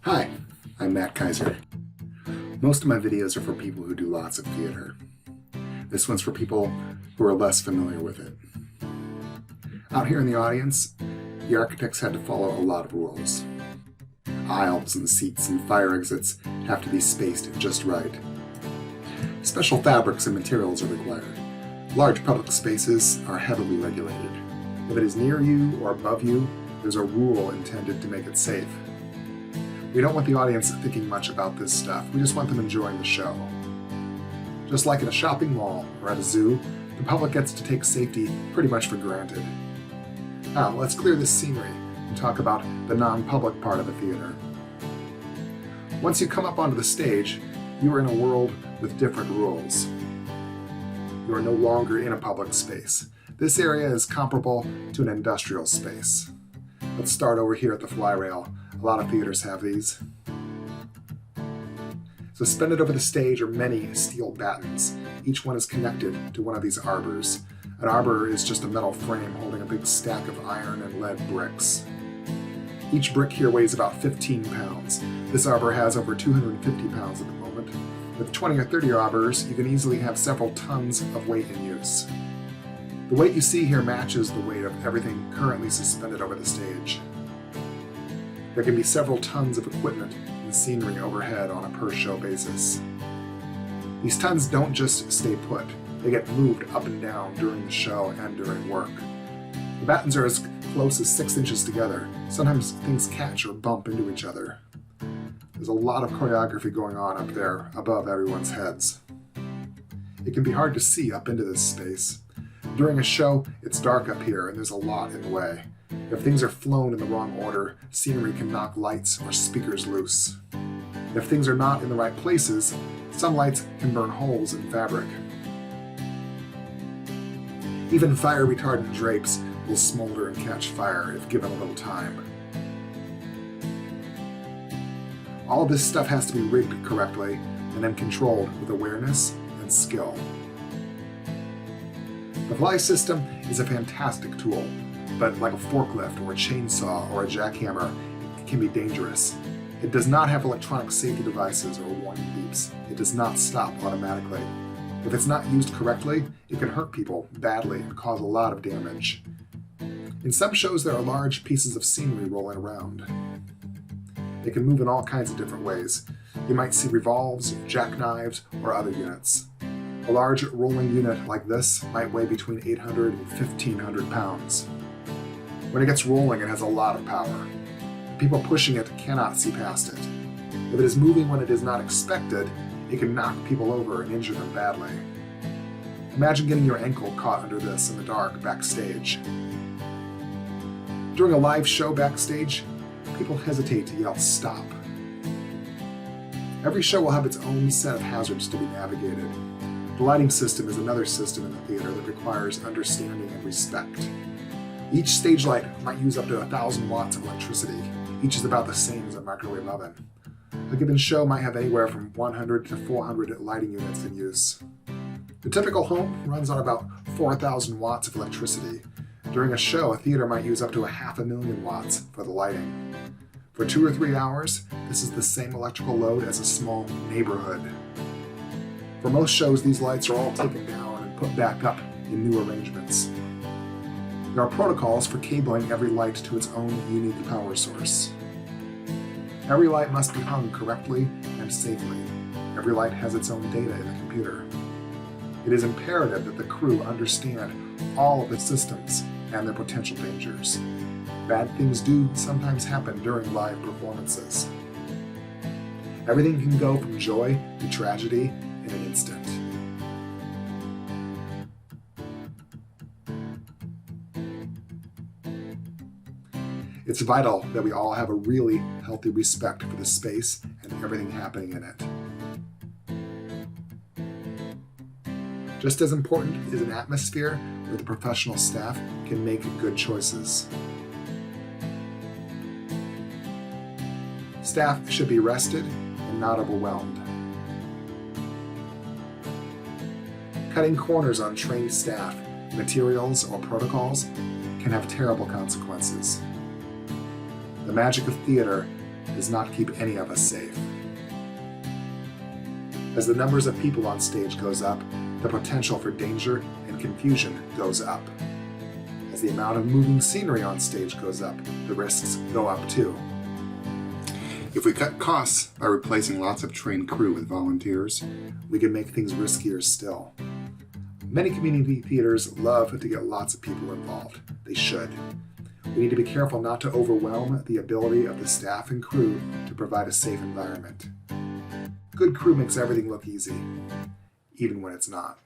Hi, I'm Matt Kaiser. Most of my videos are for people who do lots of theater. This one's for people who are less familiar with it. Out here in the audience, the architects had to follow a lot of rules. Aisles and seats and fire exits have to be spaced just right. Special fabrics and materials are required. Large public spaces are heavily regulated. If it is near you or above you, there's a rule intended to make it safe. We don't want the audience thinking much about this stuff. We just want them enjoying the show. Just like in a shopping mall or at a zoo, the public gets to take safety pretty much for granted. Now, let's clear this scenery and talk about the non-public part of the theater. Once you come up onto the stage, you are in a world with different rules. You are no longer in a public space. This area is comparable to an industrial space. Let's start over here at the fly rail. A lot of theaters have these. Suspended over the stage are many steel battens. Each one is connected to one of these arbors. An arbor is just a metal frame holding a big stack of iron and lead bricks. Each brick here weighs about 15 pounds. This arbor has over 250 pounds at the moment. With 20 or 30 arbors, you can easily have several tons of weight in use. The weight you see here matches the weight of everything currently suspended over the stage. There can be several tons of equipment and scenery overhead on a per-show basis. These tons don't just stay put, they get moved up and down during the show and during work. The battens are as close as 6 inches together. Sometimes things catch or bump into each other. There's a lot of choreography going on up there above everyone's heads. It can be hard to see up into this space. During a show, it's dark up here and there's a lot in the way. If things are flown in the wrong order, scenery can knock lights or speakers loose. If things are not in the right places, some lights can burn holes in fabric. Even fire-retardant drapes will smolder and catch fire if given a little time. All of this stuff has to be rigged correctly and then controlled with awareness and skill. The fly system is a fantastic tool, but like a forklift or a chainsaw or a jackhammer, it can be dangerous. It does not have electronic safety devices or warning beeps. It does not stop automatically. If it's not used correctly, it can hurt people badly and cause a lot of damage. In some shows, there are large pieces of scenery rolling around. They can move in all kinds of different ways. You might see revolves, jackknives, or other units. A large rolling unit like this might weigh between 800 and 1,500 pounds. When it gets rolling, it has a lot of power. People pushing it cannot see past it. If it is moving when it is not expected, it can knock people over and injure them badly. Imagine getting your ankle caught under this in the dark backstage. During a live show backstage, people hesitate to yell "stop." Every show will have its own set of hazards to be navigated. The lighting system is another system in the theater that requires understanding and respect. Each stage light might use up to 1,000 watts of electricity. Each is about the same as a microwave oven. A given show might have anywhere from 100 to 400 lighting units in use. The typical home runs on about 4,000 watts of electricity. During a show, a theater might use up to 500,000 watts for the lighting. For 2 or 3 hours, this is the same electrical load as a small neighborhood. For most shows, these lights are all taken down and put back up in new arrangements. There are protocols for cabling every light to its own unique power source. Every light must be hung correctly and safely. Every light has its own data in the computer. It is imperative that the crew understand all of the systems and their potential dangers. Bad things do sometimes happen during live performances. Everything can go from joy to tragedy in an instant. It's vital that we all have a really healthy respect for the space and everything happening in it. Just as important is an atmosphere where the professional staff can make good choices. Staff should be rested and not overwhelmed. Cutting corners on trained staff, materials, or protocols can have terrible consequences. The magic of theater does not keep any of us safe. As the numbers of people on stage goes up, the potential for danger and confusion goes up. As the amount of moving scenery on stage goes up, the risks go up too. If we cut costs by replacing lots of trained crew with volunteers, we can make things riskier still. Many community theaters love to get lots of people involved. They should. We need to be careful not to overwhelm the ability of the staff and crew to provide a safe environment. Good crew makes everything look easy, even when it's not.